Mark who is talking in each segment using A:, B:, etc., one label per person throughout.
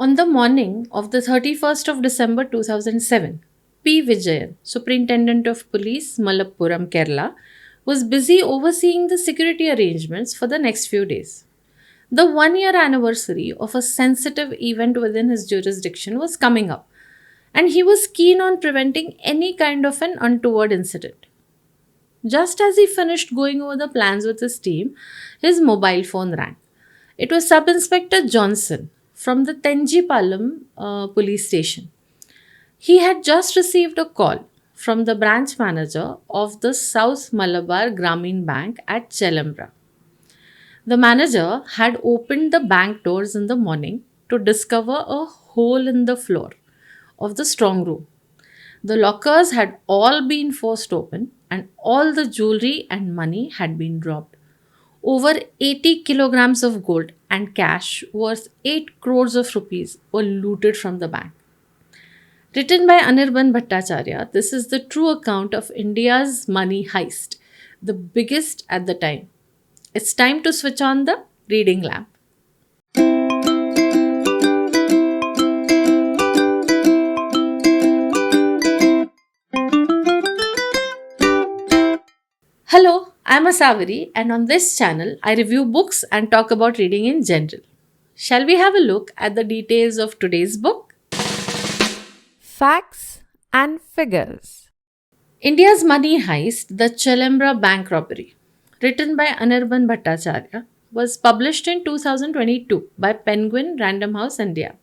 A: On the morning of the 31st of December 2007, P. Vijayan, Superintendent of Police, Malappuram, Kerala, was busy overseeing the security arrangements for the next few days. The 1 year anniversary of a sensitive event within his jurisdiction was coming up, and he was keen on preventing any kind of an untoward incident. Just as he finished going over the plans with his team, his mobile phone rang. It was Sub Inspector Johnson from the Tenjipalam police station. He had just received a call from the branch manager of the South Malabar Gramin Bank at Chelembra. The manager had opened the bank doors in the morning to discover a hole in the floor of the strong room. The lockers had all been forced open and all the jewelry and money had been dropped. Over 80 kilograms of gold and cash worth 8 crores of rupees were looted from the bank. Written by Anirban Bhattacharya, this is the true account of India's money heist, the biggest at the time. It's time to switch on the reading lamp. Hello, I'm Asaveri, and on this channel, I review books and talk about reading in general. Shall we have a look at the details of today's book?
B: Facts and Figures.
A: India's Money Heist, the Chelembra Bank Robbery, written by Anirban Bhattacharya, was published in 2022 by Penguin Random House India.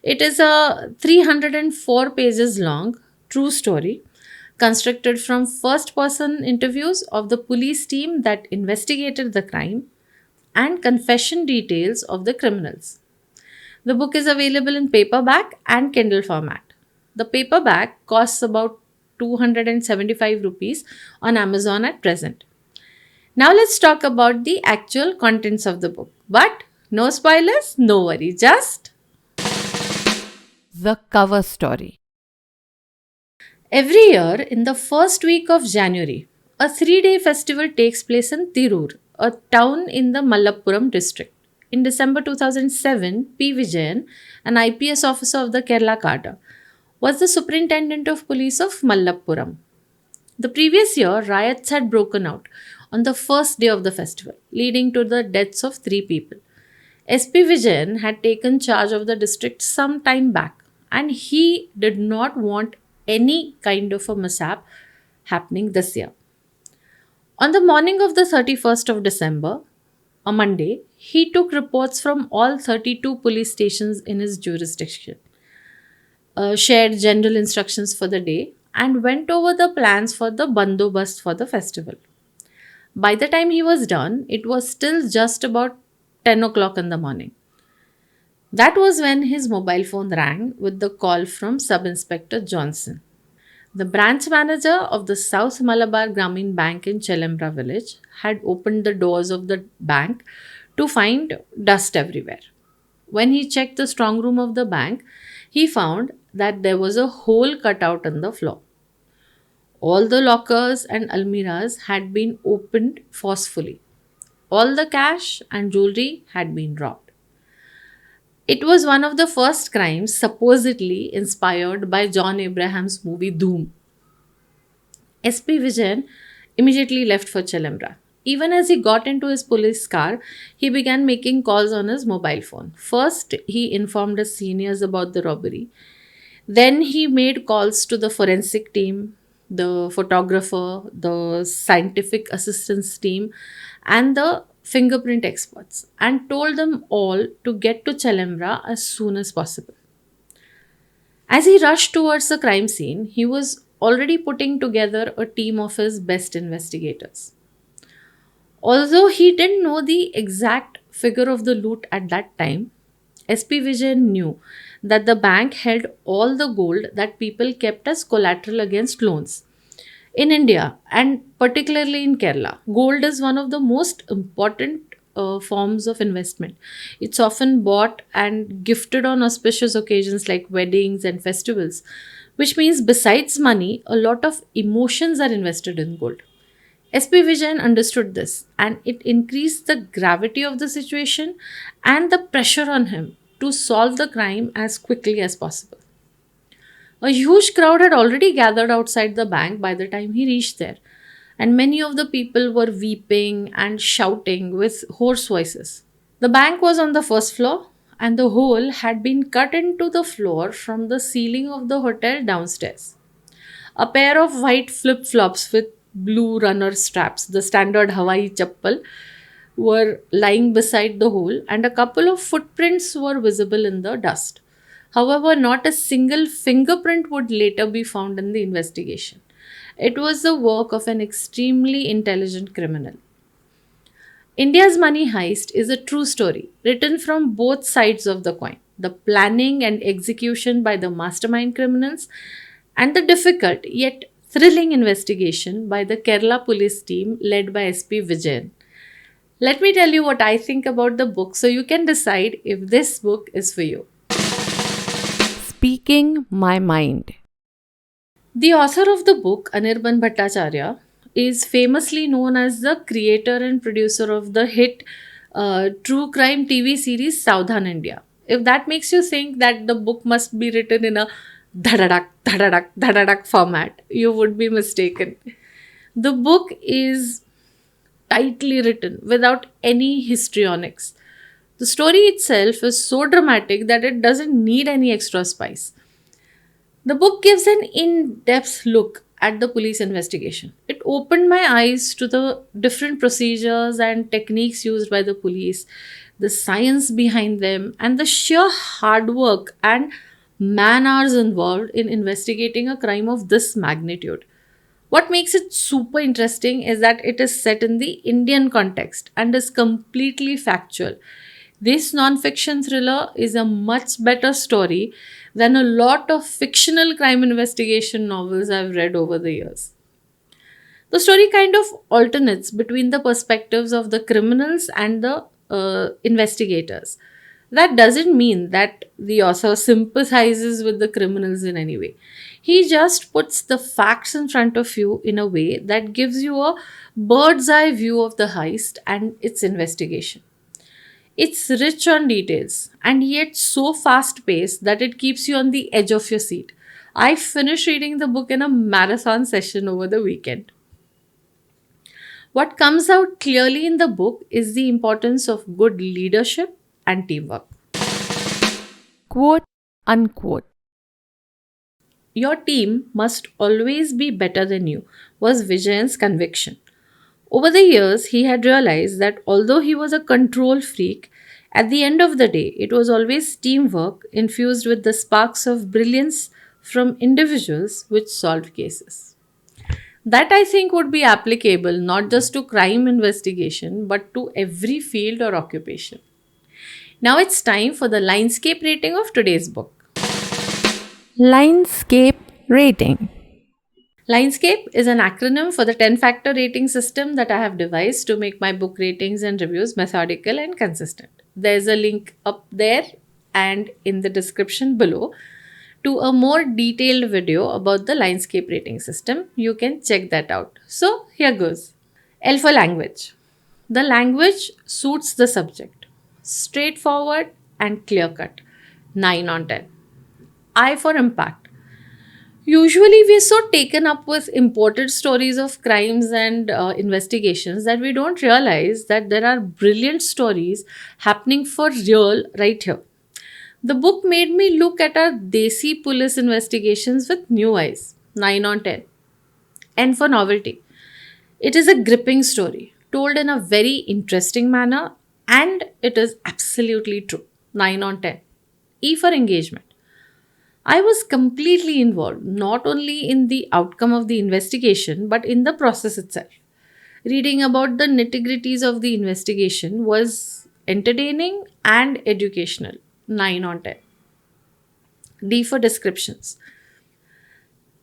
A: It is a 304 pages long true story constructed from first person interviews of the police team that investigated the crime and confession details of the criminals. The book is available in paperback and Kindle format. The paperback costs about 275 rupees on Amazon at present. Now let's talk about the actual contents of the book. But no spoilers, no worry, just
B: The cover story.
A: every year in the first week of January, a 3 day festival takes place in Tirur, a town in the Malappuram district. In December 2007, P. Vijayan, an IPS officer of the Kerala cadre, was the Superintendent of Police of Malappuram. The previous year, riots had broken out on the first day of the festival, leading to the deaths of 3 people. SP Vijayan had taken charge of the district some time back, and he did not want any kind of a mishap happening this year. On the morning of the 31st of December, a Monday, he took reports from all 32 police stations in his jurisdiction, shared general instructions for the day, and went over the plans for the bandobast for the festival. By the time he was done, it was still just about 10 o'clock in the morning. That was when his mobile phone rang with the call from Sub Inspector Johnson. The branch manager of the South Malabar Gramin Bank in Chelembra village had opened the doors of the bank to find dust everywhere. When he checked the strong room of the bank, he found that there was a hole cut out in the floor. All the lockers and almiras had been opened forcefully. All the cash and jewelry had been robbed. It was one of the first crimes supposedly inspired by John Abraham's movie Doom. SP Vijayan immediately left for Chelembra. Even as he got into his police car, he began making calls on his mobile phone. First, he informed his seniors about the robbery. Then he made calls to the forensic team, the photographer, the scientific assistance team, and the fingerprint experts, and told them all to get to Chelembra as soon as possible. As he rushed towards the crime scene, he was already putting together a team of his best investigators. Although he didn't know the exact figure of the loot at that time, SP Vijayan knew that the bank held all the gold that people kept as collateral against loans. In India, and particularly in Kerala, gold is one of the most important forms of investment. It's often bought and gifted on auspicious occasions like weddings and festivals, which means besides money, a lot of emotions are invested in gold. SP Vijayan understood this, and it increased the gravity of the situation and the pressure on him to solve the crime as quickly as possible. A huge crowd had already gathered outside the bank by the time he reached there, and many of the people were weeping and shouting with hoarse voices. The bank was on the first floor, and the hole had been cut into the floor from the ceiling of the hotel downstairs. A pair of white flip flops with blue runner straps, the standard Hawaii chappal, were lying beside the hole, and a couple of footprints were visible in the dust. However, not a single fingerprint would later be found in the investigation. It was the work of an extremely intelligent criminal. India's Money Heist is a true story, written from both sides of the coin: the planning and execution by the mastermind criminals, and the difficult yet thrilling investigation by the Kerala police team led by SP Vijayan. Let me tell you what I think about the book so you can decide if this book is for you.
B: Speaking my mind.
A: The author of the book, Anirban Bhattacharya, is famously known as the creator and producer of the hit true crime TV series Southern India. If that makes you think that the book must be written in a dhadadak, dhadadak, dhadadak format, you would be mistaken. The book is tightly written without any histrionics. The story itself is so dramatic that it doesn't need any extra spice. The book gives an in depth look at the police investigation. It opened my eyes to the different procedures and techniques used by the police, the science behind them, and the sheer hard work and man hours involved in investigating a crime of this magnitude. What makes it super interesting is that it is set in the Indian context and is completely factual. This non-fiction thriller is a much better story than a lot of fictional crime investigation novels I've read over the years. The story kind of alternates between the perspectives of the criminals and the investigators. That doesn't mean that the author sympathizes with the criminals in any way. He just puts the facts in front of you in a way that gives you a bird's eye view of the heist and its investigation. It's rich on details and yet so fast paced that it keeps you on the edge of your seat. I finished reading the book in a marathon session over the weekend. What comes out clearly in the book is the importance of good leadership and teamwork.
B: Quote unquote.
A: Your team must always be better than you, was Vijayan's conviction. Over the years, he had realized that although he was a control freak, at the end of the day, it was always teamwork infused with the sparks of brilliance from individuals which solved cases. That I think would be applicable not just to crime investigation but to every field or occupation. Now it's time for the LINEDSCAPE rating of today's book.
B: LINEDSCAPE Rating.
A: LINEDSCAPE is an acronym for the 10-factor rating system that I have devised to make my book ratings and reviews methodical and consistent. There's a link up there and in the description below to a more detailed video about the LINEDSCAPE rating system. You can check that out. So here goes. L for language. The language suits the subject. Straightforward and clear cut. 9 on 10. I for impact. Usually, we are so taken up with imported stories of crimes and investigations that we don't realize that there are brilliant stories happening for real right here. The book made me look at our desi police investigations with new eyes. 9 on 10. N for novelty. It is a gripping story, told in a very interesting manner, and it is absolutely true. 9 on 10. E for engagement. I was completely involved, not only in the outcome of the investigation, but in the process itself. Reading about the nitty-gritties of the investigation was entertaining and educational. 9 on 10. D for descriptions.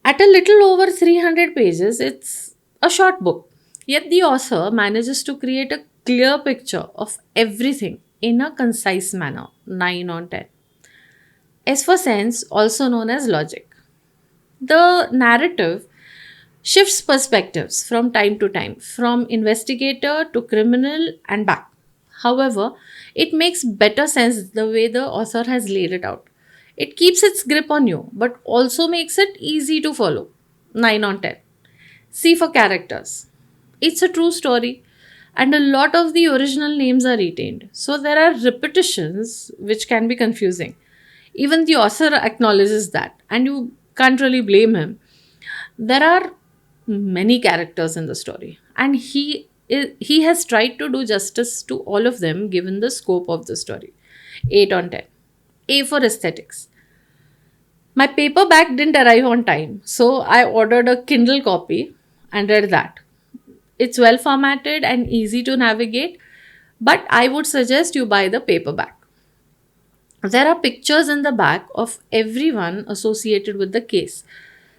A: At a little over 300 pages, it's a short book. Yet the author manages to create a clear picture of everything in a concise manner. 9 on 10. S for sense, also known as logic. The narrative shifts perspectives from time to time, from investigator to criminal and back. However, it makes better sense the way the author has laid it out. It keeps its grip on you, but also makes it easy to follow. 9 on 10. C for characters. It's a true story, and a lot of the original names are retained. So there are repetitions which can be confusing. Even the author acknowledges that, and you can't really blame him. There are many characters in the story, and he has tried to do justice to all of them given the scope of the story. 8 on 10. A for aesthetics. My paperback didn't arrive on time, so I ordered a Kindle copy and read that. It's well formatted and easy to navigate, but I would suggest you buy the paperback. There are pictures in the back of everyone associated with the case,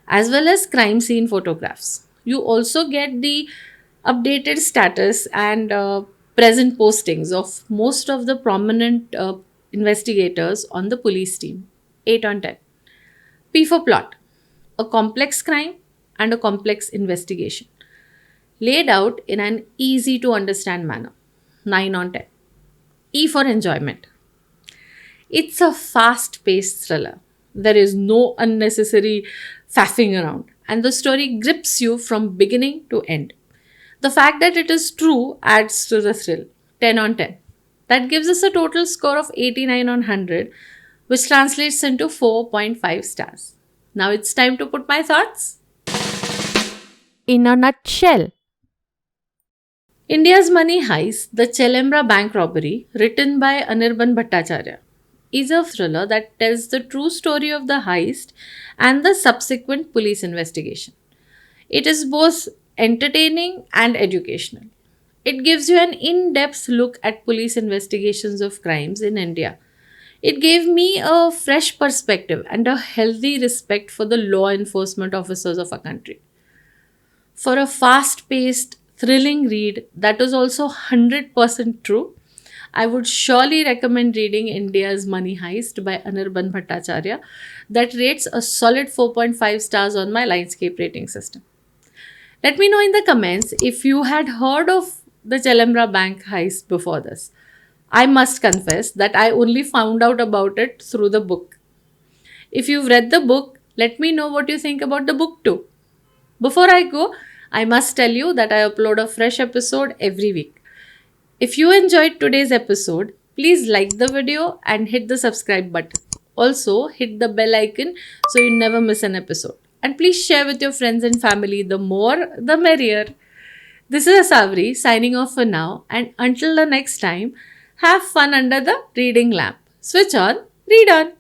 A: as well as crime scene photographs. You also get the updated status and present postings of most of the prominent investigators on the police team. 8 on 10. P for plot. A complex crime and a complex investigation, laid out in an easy to understand manner. 9 on 10. E for enjoyment. It's a fast paced thriller. There is no unnecessary faffing around, and the story grips you from beginning to end. The fact that it is true adds to the thrill. 10 on 10. That gives us a total score of 89 on 100, which translates into 4.5 stars. Now it's time to put my thoughts.
B: In a nutshell,
A: India's Money Heist, the Chelembra bank robbery, written by Anirban Bhattacharya, is a thriller that tells the true story of the heist and the subsequent police investigation. It is both entertaining and educational. It gives you an in depth look at police investigations of crimes in India. It gave me a fresh perspective and a healthy respect for the law enforcement officers of our country. For a fast paced, thrilling read that is also 100% true, I would surely recommend reading India's Money Heist by Anirban Bhattacharya, that rates a solid 4.5 stars on my LINEDSCAPE rating system. Let me know in the comments if you had heard of the Chelembra bank heist before this. I must confess that I only found out about it through the book. If you've read the book, let me know what you think about the book too. Before I go, I must tell you that I upload a fresh episode every week. If you enjoyed today's episode, please like the video and hit the subscribe button. Also, hit the bell icon so you never miss an episode. And please share with your friends and family. The more, the merrier. This is Asavri signing off for now. And until the next time, have fun under the reading lamp. Switch on, read on.